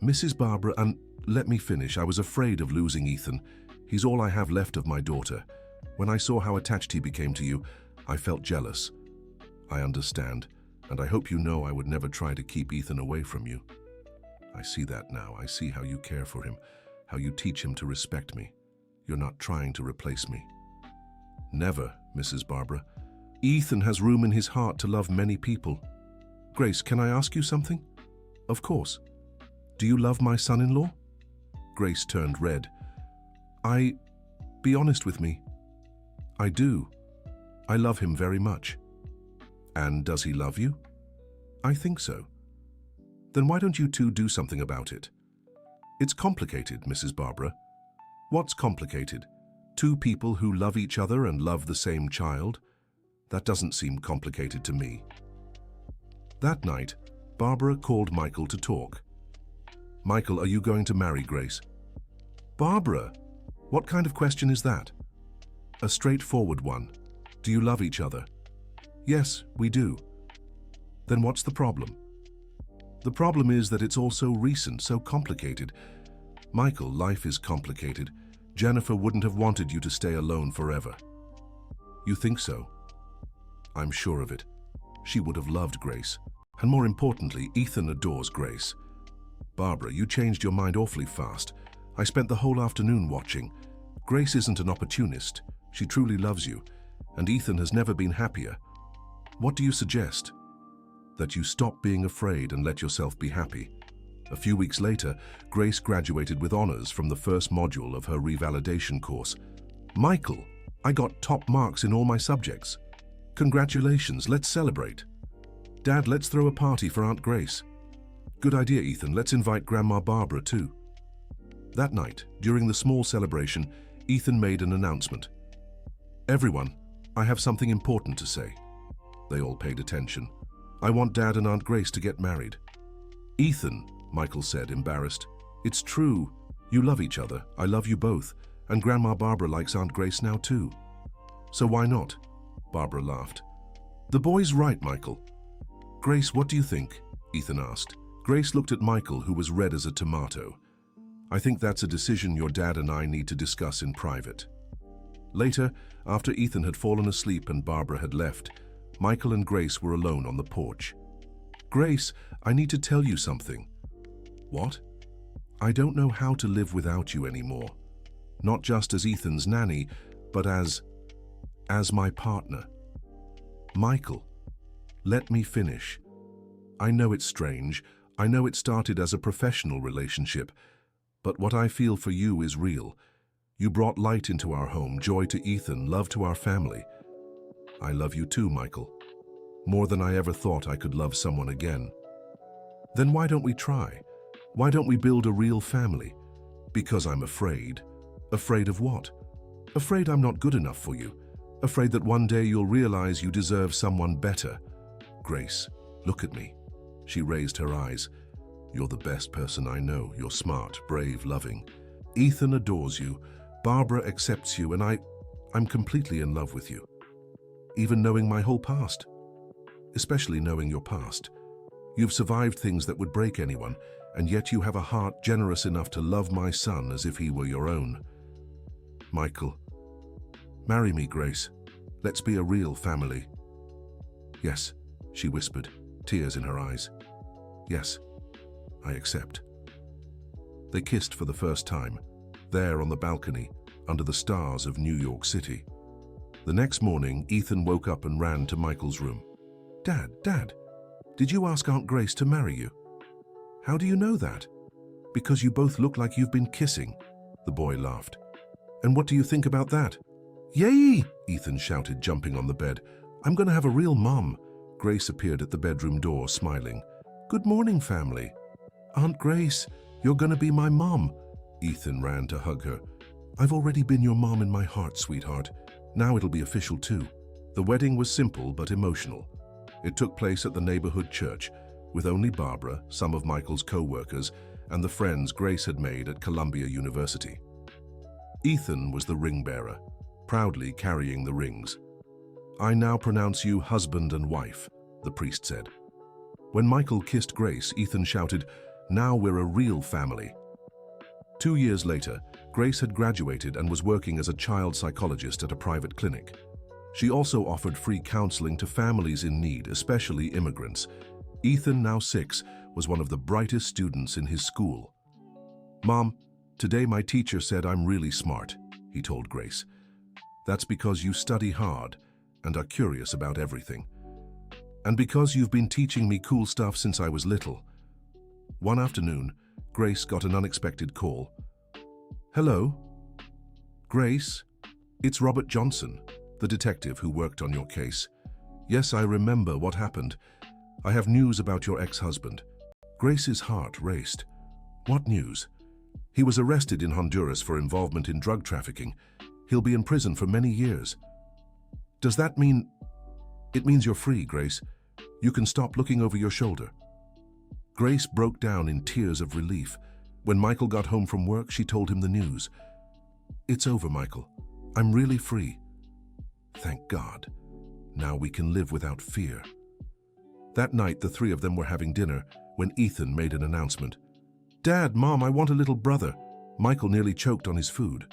Mrs. Barbara, and let me finish. I was afraid of losing Ethan. He's all I have left of my daughter. When I saw how attached he became to you, I felt jealous. I understand, and I hope you know I would never try to keep Ethan away from you. I see that now. I see how you care for him. how you teach him to respect me. You're not trying to replace me. Never, Mrs. Barbara. Ethan has room in his heart to love many people. Grace, can I ask you something? Of course. Do you love my son-in-law? Grace turned red. Be honest with me. I do. I love him very much. And does he love you? I think so. Then why don't you two do something about it? It's complicated, Mrs. Barbara. What's complicated? Two people who love each other and love the same child? That doesn't seem complicated to me. That night, Barbara called Michael to talk. Michael, are you going to marry Grace? Barbara, what kind of question is that? A straightforward one. Do you love each other? Yes, we do. Then what's the problem? The problem is that it's all so recent, so complicated. Michael, life is complicated. Jennifer wouldn't have wanted you to stay alone forever. You think so? I'm sure of it. She would have loved Grace. And more importantly, Ethan adores Grace. Barbara, you changed your mind awfully fast. I spent the whole afternoon watching. Grace isn't an opportunist. She truly loves you. And Ethan has never been happier. What do you suggest? That you stop being afraid and let yourself be happy. A few weeks later, Grace graduated with honors from the first module of her revalidation course. Michael, I got top marks in all my subjects. Congratulations, let's celebrate. Dad, let's throw a party for Aunt Grace. Good idea, Ethan, let's invite Grandma Barbara too. That night, during the small celebration, Ethan made an announcement. Everyone, I have something important to say. They all paid attention. I want Dad and Aunt Grace to get married. Ethan, Michael said, embarrassed. It's true. You love each other. I love you both. And Grandma Barbara likes Aunt Grace now too. So why not? Barbara laughed. The boy's right, Michael. Grace, what do you think? Ethan asked. Grace looked at Michael, who was red as a tomato. I think that's a decision your dad and I need to discuss in private. Later, after Ethan had fallen asleep and Barbara had left, Michael and Grace were alone on the porch. Grace, I need to tell you something. What? I don't know how to live without you anymore. Not just as Ethan's nanny, but as my partner. Michael, let me finish. I know it's strange. I know it started as a professional relationship, but what I feel for you is real. You brought light into our home, joy to Ethan, love to our family. I love you too, Michael. More than I ever thought I could love someone again. Then why don't we try? Why don't we build a real family? Because I'm afraid. Afraid of what? Afraid I'm not good enough for you. Afraid that one day you'll realize you deserve someone better. Grace, look at me. She raised her eyes. You're the best person I know. You're smart, brave, loving. Ethan adores you. Barbara accepts you, and I'm completely in love with you. Even knowing my whole past. Especially knowing your past. You've survived things that would break anyone, and yet you have a heart generous enough to love my son as if he were your own. Michael, marry me, Grace. Let's be a real family. Yes, she whispered, tears in her eyes. Yes, I accept. They kissed for the first time, there on the balcony, under the stars of New York City. The next morning, Ethan woke up and ran to Michael's room. Dad, did you ask Aunt Grace to marry you? How do you know that? Because you both look like you've been kissing, the boy laughed. And what do you think about that? Yay! Ethan shouted, jumping on the bed. I'm going to have a real mom. Grace appeared at the bedroom door, smiling. Good morning, family. Aunt Grace, you're going to be my mom. Ethan ran to hug her. I've already been your mom in my heart, sweetheart. Now it'll be official too. The wedding was simple but emotional. It took place at the neighborhood church, with only Barbara, some of Michael's co-workers, and the friends Grace had made at Columbia University. Ethan was the ring bearer, proudly carrying the rings. I now pronounce you husband and wife, the priest said. When Michael kissed Grace, Ethan shouted, now we're a real family. 2 years later, Grace had graduated and was working as a child psychologist at a private clinic. She also offered free counseling to families in need, especially immigrants. Ethan, now 6, was one of the brightest students in his school. Mom, Today my teacher said I'm really smart, he told Grace. That's because you study hard and are curious about everything. And because you've been teaching me cool stuff since I was little. One afternoon, Grace got an unexpected call. Hello? Grace? It's Robert Johnson, the detective who worked on your case. Yes, I remember what happened. I have news about your ex-husband. Grace's heart raced. What news? He was arrested in Honduras for involvement in drug trafficking. He'll be in prison for many years. Does that mean... It means you're free, Grace. You can stop looking over your shoulder. Grace broke down in tears of relief. When Michael got home from work, she told him the news. It's over, Michael. I'm really free. Thank God. Now we can live without fear. That night, the three of them were having dinner when Ethan made an announcement. Dad, Mom, I want a little brother. Michael nearly choked on his food.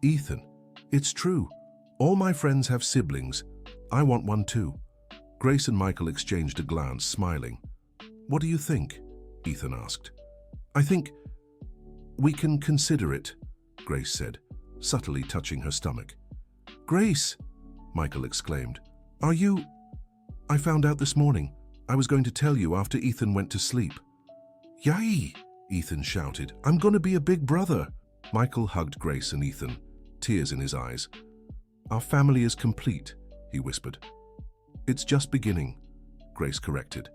Ethan, it's true. All my friends have siblings. I want one too. Grace and Michael exchanged a glance, smiling. What do you think? Ethan asked. I think we can consider it, Grace said, subtly touching her stomach. Grace, Michael exclaimed. Are you... I found out this morning. I was going to tell you after Ethan went to sleep. Yay! Ethan shouted. I'm going to be a big brother. Michael hugged Grace and Ethan, tears in his eyes. Our family is complete, he whispered. It's just beginning, Grace corrected.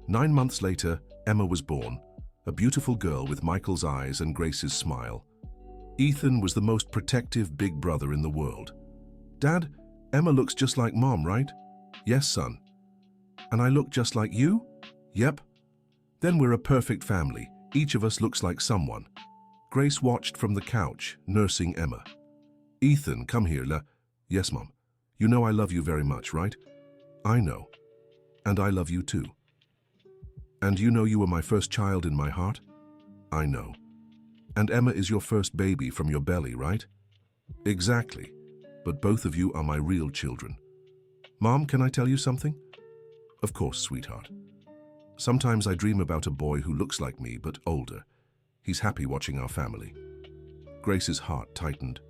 9 months later, Emma was born, a beautiful girl with Michael's eyes and Grace's smile. Ethan was the most protective big brother in the world. Dad, Emma looks just like Mom, right? Yes, son. And I look just like you? Yep. Then we're a perfect family. Each of us looks like someone. Grace watched from the couch, nursing Emma. Ethan, come here, Yes, Mom. You know I love you very much, right? I know. And I love you too. And you know you were my first child in my heart? I know. And Emma is your first baby from your belly, right? Exactly. But both of you are my real children. Mom, can I tell you something? Of course, sweetheart. Sometimes I dream about a boy who looks like me, but older. He's happy watching our family. Grace's heart tightened.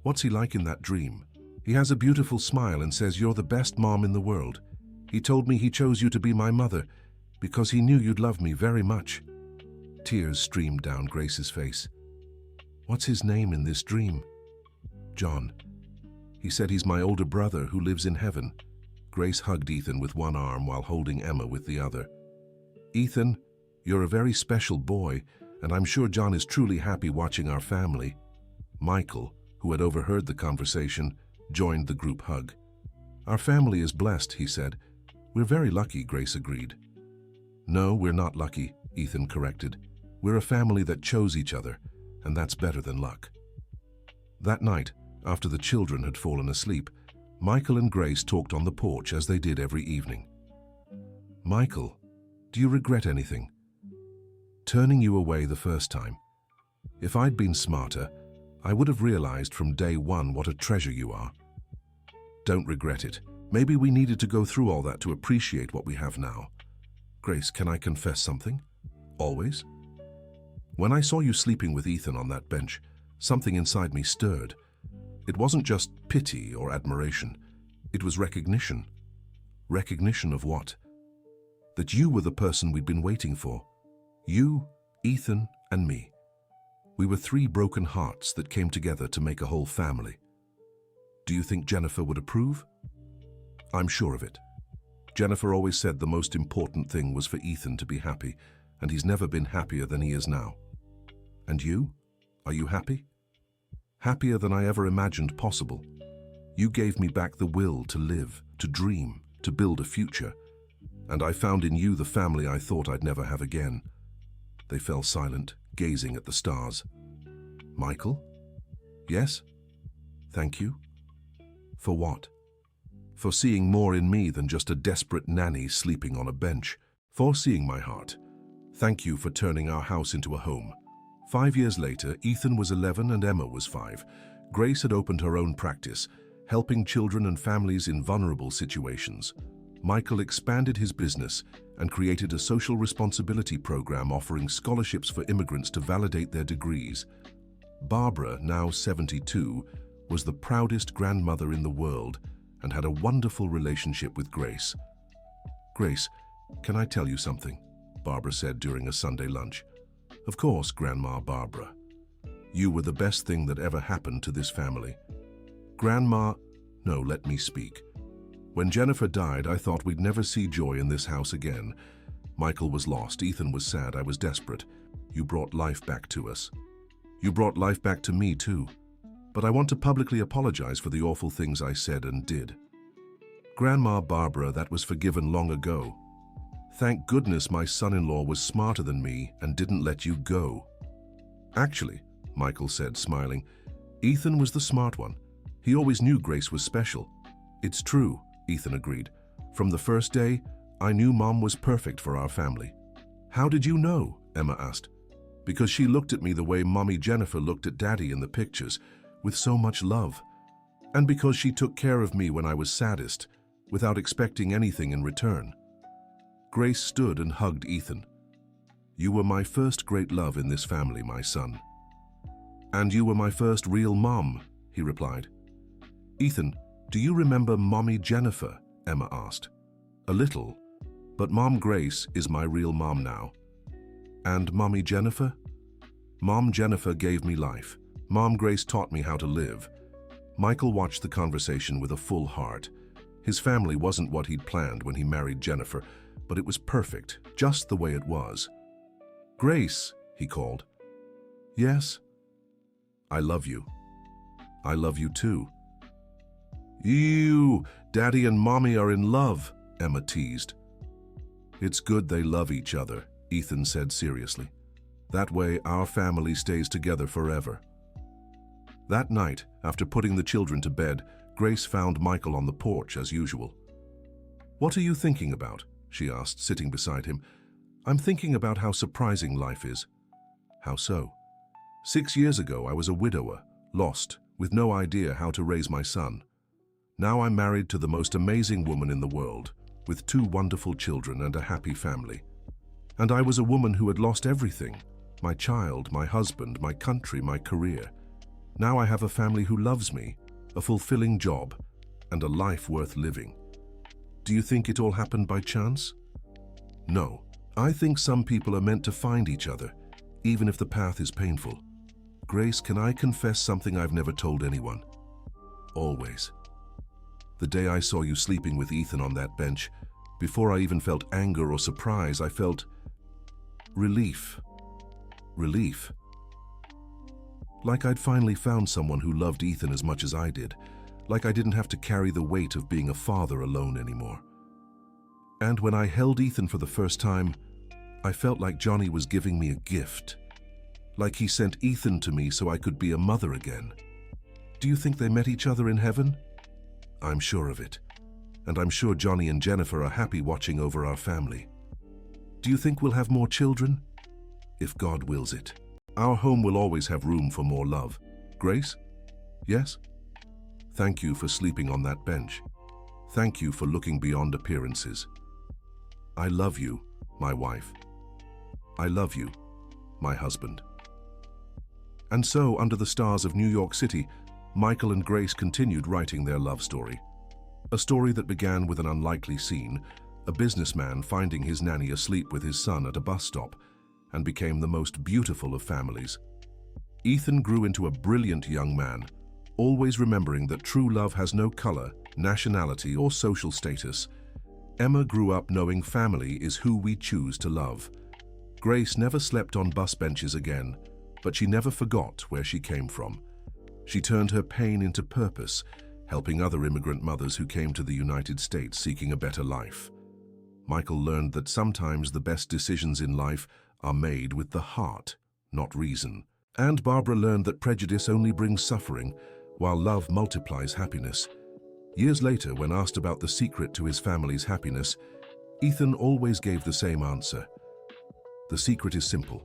What's he like in that dream? He has a beautiful smile and says you're the best mom in the world. He told me he chose you to be my mother because he knew you'd love me very much. Tears streamed down Grace's face. What's his name in this dream? John. He said he's my older brother who lives in heaven. Grace hugged Ethan with one arm while holding Emma with the other. Ethan, you're a very special boy, and I'm sure John is truly happy watching our family. Michael, who had overheard the conversation, joined the group hug. Our family is blessed, he said. We're very lucky, Grace agreed. No, we're not lucky, Ethan corrected. We're a family that chose each other, and that's better than luck. That night, after the children had fallen asleep, Michael and Grace talked on the porch as they did every evening. Michael, do you regret anything? Turning you away the first time. If I'd been smarter, I would have realized from day one what a treasure you are. Don't regret it. Maybe we needed to go through all that to appreciate what we have now. Grace, can I confess something? Always? When I saw you sleeping with Ethan on that bench, something inside me stirred. It wasn't just pity or admiration. It was recognition. Recognition of what? That you were the person we'd been waiting for. You, Ethan, and me. We were 3 broken hearts that came together to make a whole family. Do you think Jennifer would approve? I'm sure of it. Jennifer always said the most important thing was for Ethan to be happy, and he's never been happier than he is now. And you? Are you happy? Happier than I ever imagined possible. You gave me back the will to live, to dream, to build a future, and I found in you the family I thought I'd never have again. They fell silent, gazing at the stars. Michael? Yes? Thank you. For what? For seeing more in me than just a desperate nanny sleeping on a bench. For seeing my heart. Thank you for turning our house into a home. 5 years later, Ethan was 11 and Emma was 5. Grace had opened her own practice, helping children and families in vulnerable situations. Michael expanded his business and created a social responsibility program offering scholarships for immigrants to validate their degrees. Barbara, now 72, was the proudest grandmother in the world and had a wonderful relationship with Grace. "Grace, can I tell you something?" Barbara said during a Sunday lunch. "Of course, Grandma Barbara. You were the best thing that ever happened to this family." "Grandma..." "No, let me speak. When Jennifer died, I thought we'd never see joy in this house again. Michael was lost, Ethan was sad, I was desperate. You brought life back to us. You brought life back to me too. But I want to publicly apologize for the awful things I said and did. Grandma Barbara, that was forgiven long ago. Thank goodness my son-in-law was smarter than me and didn't let you go." "Actually," Michael said, smiling, "Ethan was the smart one. He always knew Grace was special." "It's true," Ethan agreed. "From the first day, I knew Mom was perfect for our family." "How did you know?" Emma asked. "Because she looked at me the way Mommy Jennifer looked at Daddy in the pictures, with so much love. And because she took care of me when I was saddest, without expecting anything in return." Grace stood and hugged Ethan. "You were my first great love in this family, my son." "And you were my first real mom," he replied. "Ethan, do you remember Mommy Jennifer?" Emma asked. "A little, but Mom Grace is my real mom now." "And Mommy Jennifer?" "Mom Jennifer gave me life. Mom Grace taught me how to live." Michael watched the conversation with a full heart. His family wasn't what he'd planned when he married Jennifer, but it was perfect, just the way it was. "Grace," he called. "Yes?" "I love you." "I love you too." "Ew, Daddy and Mommy are in love," Emma teased. "It's good they love each other," Ethan said seriously. "That way our family stays together forever." That night, after putting the children to bed, Grace found Michael on the porch as usual. "What are you thinking about?" she asked, sitting beside him. "I'm thinking about how surprising life is." "How so?" 6 years ago, I was a widower, lost, with no idea how to raise my son. Now I'm married to the most amazing woman in the world, with 2 wonderful children and a happy family. And I was a woman who had lost everything: my child, my husband, my country, my career. Now I have a family who loves me, a fulfilling job, and a life worth living. Do you think it all happened by chance? No. I think some people are meant to find each other, even if the path is painful. Grace, can I confess something I've never told anyone? Always. The day I saw you sleeping with Ethan on that bench, before I even felt anger or surprise, I felt relief. Relief. Like I'd finally found someone who loved Ethan as much as I did. Like I didn't have to carry the weight of being a father alone anymore. And when I held Ethan for the first time, I felt like Johnny was giving me a gift. Like he sent Ethan to me so I could be a mother again. Do you think they met each other in heaven? I'm sure of it. And I'm sure Johnny and Jennifer are happy watching over our family. Do you think we'll have more children? If God wills it. Our home will always have room for more love. Grace? Yes? Thank you for sleeping on that bench. Thank you for looking beyond appearances. I love you, my wife. I love you, my husband. And so, under the stars of New York City, Michael and Grace continued writing their love story. A story that began with an unlikely scene, a businessman finding his nanny asleep with his son at a bus stop, and became the most beautiful of families. Ethan grew into a brilliant young man, always remembering that true love has no color, nationality, or social status. Emma grew up knowing family is who we choose to love. Grace never slept on bus benches again, but she never forgot where she came from. She turned her pain into purpose, helping other immigrant mothers who came to the United States seeking a better life. Michael learned that sometimes the best decisions in life are made with the heart, not reason. And Barbara learned that prejudice only brings suffering, while love multiplies happiness. Years later, when asked about the secret to his family's happiness, Ethan always gave the same answer. The secret is simple.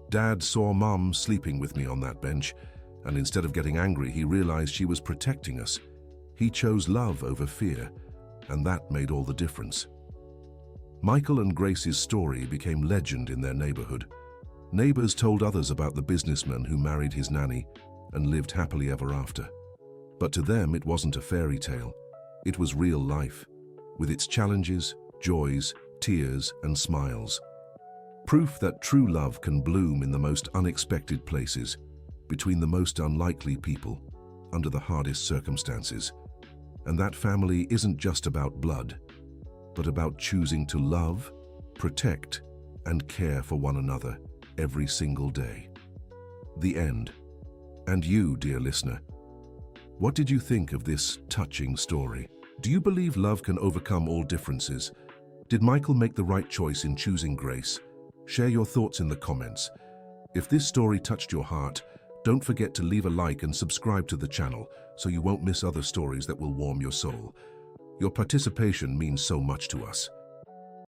Dad saw Mom sleeping with me on that bench, and instead of getting angry, he realized she was protecting us. He chose love over fear, and that made all the difference. Michael and Grace's story became legend in their neighborhood. Neighbors told others about the businessman who married his nanny and lived happily ever after. But to them, it wasn't a fairy tale. It was real life, with its challenges, joys, tears, and smiles. Proof that true love can bloom in the most unexpected places, between the most unlikely people, under the hardest circumstances. And that family isn't just about blood, but about choosing to love, protect, and care for one another every single day. The end. And you, dear listener, what did you think of this touching story? Do you believe love can overcome all differences? Did Michael make the right choice in choosing Grace? Share your thoughts in the comments. If this story touched your heart, don't forget to leave a like and subscribe to the channel so you won't miss other stories that will warm your soul. Your participation means so much to us.